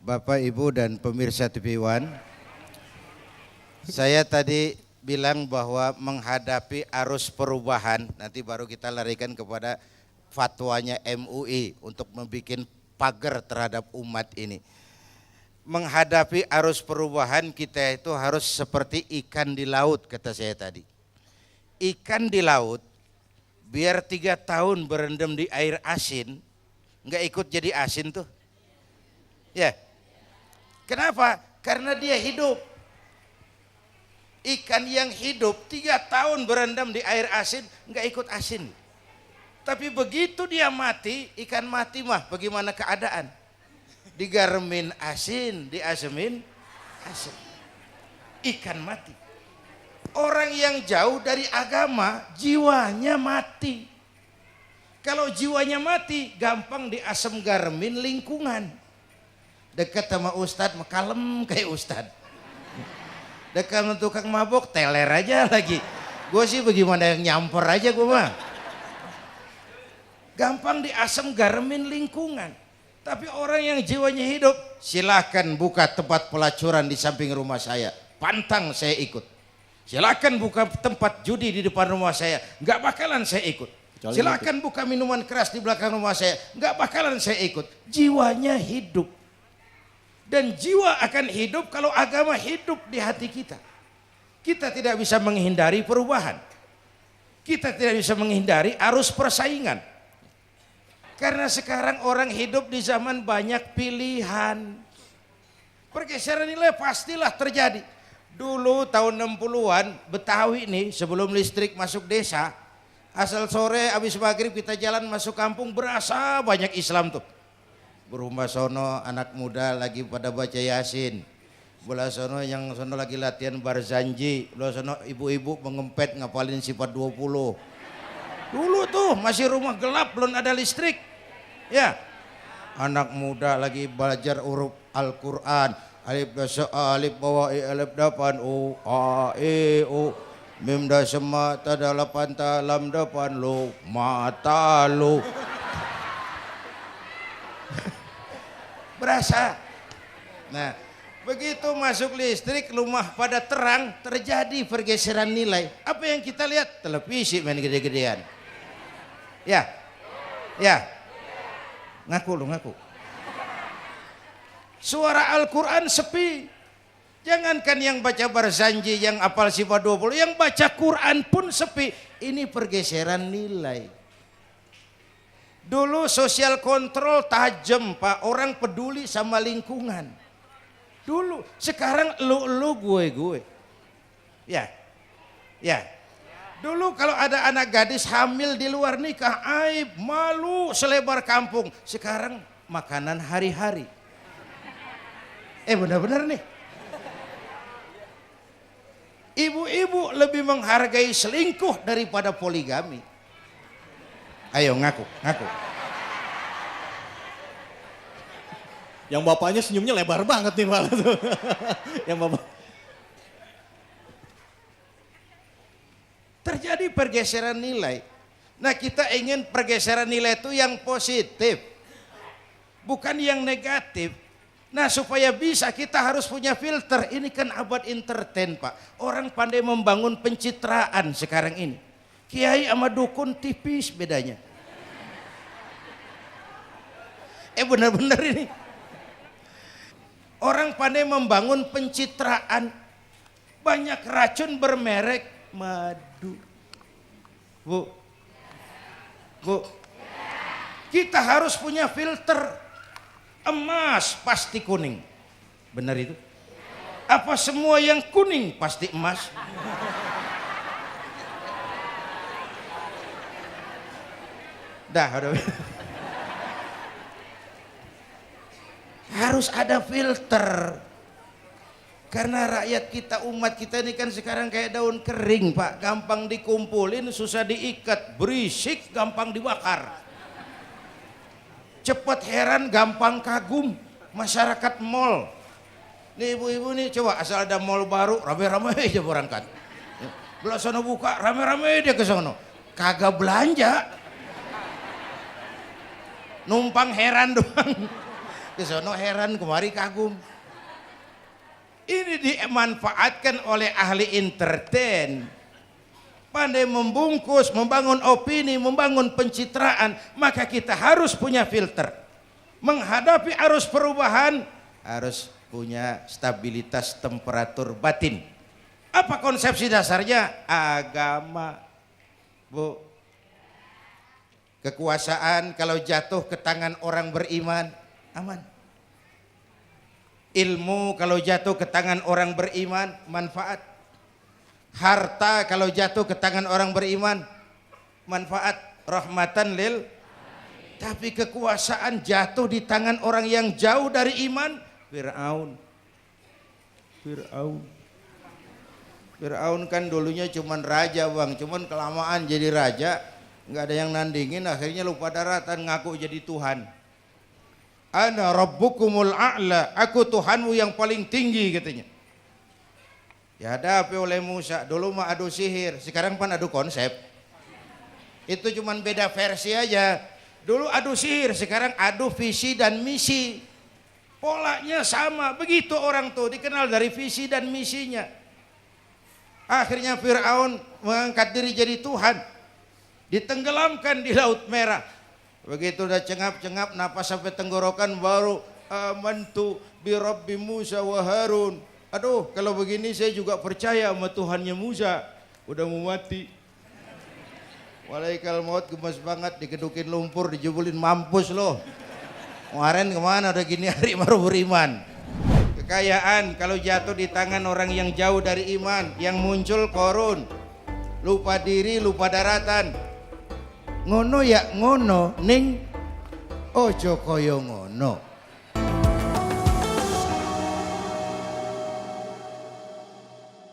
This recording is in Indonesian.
Bapak, Ibu, dan pemirsa TV One. Saya tadi bilang bahwa menghadapi arus perubahan, nanti baru kita larikan kepada fatwanya MUI untuk membuat pagar terhadap umat ini. Menghadapi arus perubahan kita itu harus seperti ikan di laut, kata saya tadi. Ikan di laut biar 3 tahun berendam di air asin, nggak ikut jadi asin tuh. Ya, kenapa? Karena dia hidup. Ikan yang hidup 3 tahun berendam di air asin nggak ikut asin. Tapi begitu dia mati, ikan mati mah bagaimana keadaan? Digaremin asin, diasemin asin. Ikan mati. Orang yang jauh dari agama jiwanya mati. Kalau jiwanya mati gampang diasem garemin lingkungan. Dekat sama ustadz kalem kayak ustadz. Dekat sama tukang mabok teler aja lagi. Gue sih bagaimana yang nyamper aja gue mah. Gampang diasem garemin lingkungan. Tapi orang yang jiwanya hidup, silakan buka tempat pelacuran di samping rumah saya, pantang saya ikut. Silakan buka tempat judi di depan rumah saya, nggak bakalan saya ikut. Silakan buka minuman keras di belakang rumah saya, nggak bakalan saya ikut. Jiwanya hidup. Dan jiwa akan hidup kalau agama hidup di hati kita. Kita tidak bisa menghindari perubahan. Kita tidak bisa menghindari arus persaingan. Karena sekarang orang hidup di zaman banyak pilihan. Pergeseran nilai pastilah terjadi. Dulu tahun 60-an Betawi nih sebelum listrik masuk desa, asal sore habis maghrib kita jalan masuk kampung berasa banyak Islam tuh. Berumah sono anak muda lagi pada baca Yasin. Belah sono yang sono lagi latihan barzanji. Belah sono ibu-ibu mengempet ngapalin sifat 20. Dulu tuh masih rumah gelap belum ada listrik. Ya. Anak muda lagi belajar huruf Al-Qur'an. Alif dasa alif bawa alif dapan u a e u mim dasema tada lapan ta lam dapan lu mata lu. Berasa. Nah, begitu masuk listrik rumah pada terang terjadi pergeseran nilai. Apa yang kita lihat? Televisi main gede-gedean. Ya. Ya. Ngaku lu ngaku. Suara Al-Quran sepi. Jangankan yang baca barzanji, yang apal sifat 20, yang baca Quran pun sepi. Ini pergeseran nilai. Dulu sosial kontrol tajam Pak, orang peduli sama lingkungan. Dulu, sekarang lu gue. Ya. Ya. Dulu kalau ada anak gadis hamil di luar nikah, aib, malu selebar kampung. Sekarang makanan hari-hari. Benar-benar nih. Ibu-ibu lebih menghargai selingkuh daripada poligami. Ayo ngaku. Yang bapaknya senyumnya lebar banget nih malah tuh. Yang bapak. Terjadi pergeseran nilai. Nah, kita ingin pergeseran nilai itu yang positif. Bukan yang negatif. Nah, supaya bisa kita harus punya filter. Ini kan abad entertain Pak. Orang pandai membangun pencitraan sekarang ini. Kiai sama dukun tipis bedanya. Benar-benar ini. Orang pandai membangun pencitraan. Banyak racun bermerek madu. Bu. Kita harus punya filter. Emas pasti kuning. Benar itu? Apa semua yang kuning pasti emas? Udah. Harus ada filter. Karena rakyat kita, umat kita ini kan sekarang kayak daun kering Pak. Gampang dikumpulin, susah diikat. Berisik, gampang dibakar. Cepat heran, gampang kagum. Masyarakat mall. Nih ibu-ibu nih, coba asal ada mall baru, rame-rame aja berangkat. Belah sono buka, rame-rame dia ke sono. Kagak belanja. Numpang heran doang. Kesono heran, kemari kagum. Ini dimanfaatkan oleh ahli entertain. Pandai membungkus, membangun opini, membangun pencitraan. Maka kita harus punya filter. Menghadapi arus perubahan, harus punya stabilitas temperatur batin. Apa konsepsi dasarnya? Agama, Bu. Kekuasaan kalau jatuh ke tangan orang beriman, aman. Ilmu kalau jatuh ke tangan orang beriman, manfaat. Harta kalau jatuh ke tangan orang beriman, manfaat. Rahmatan lil. Tapi kekuasaan jatuh di tangan orang yang jauh dari iman, Fir'aun kan dulunya cuman raja bang, cuman kelamaan jadi raja, nggak ada yang nandingin, akhirnya lupa daratan, ngaku jadi Tuhan. Ana rabbukumul a'la, aku Tuhanmu yang paling tinggi katanya. Dihadapi oleh Musa, dulu mah adu sihir, sekarang pan adu konsep. Itu cuman beda versi aja. Dulu adu sihir, sekarang adu visi dan misi. Polanya sama, begitu orang tuh dikenal dari visi dan misinya. Akhirnya Fir'aun mengangkat diri jadi Tuhan, ditenggelamkan di Laut Merah. Begitu udah cengap-cengap napas sampai tenggorokan, baru amantu bi Rabbi Musa wa Harun. Aduh, kalau begini saya juga percaya sama Tuhannya Musa. Udah mau mati. Walaikal maut, gemes banget, dikedukin lumpur, dijubulin, mampus loh. Kemarin kemana udah gini hari baru beriman. Kekayaan kalau jatuh di tangan orang yang jauh dari iman, yang muncul korun, lupa diri, lupa daratan. Ngono ya ngono, ning ojo koyo ngono.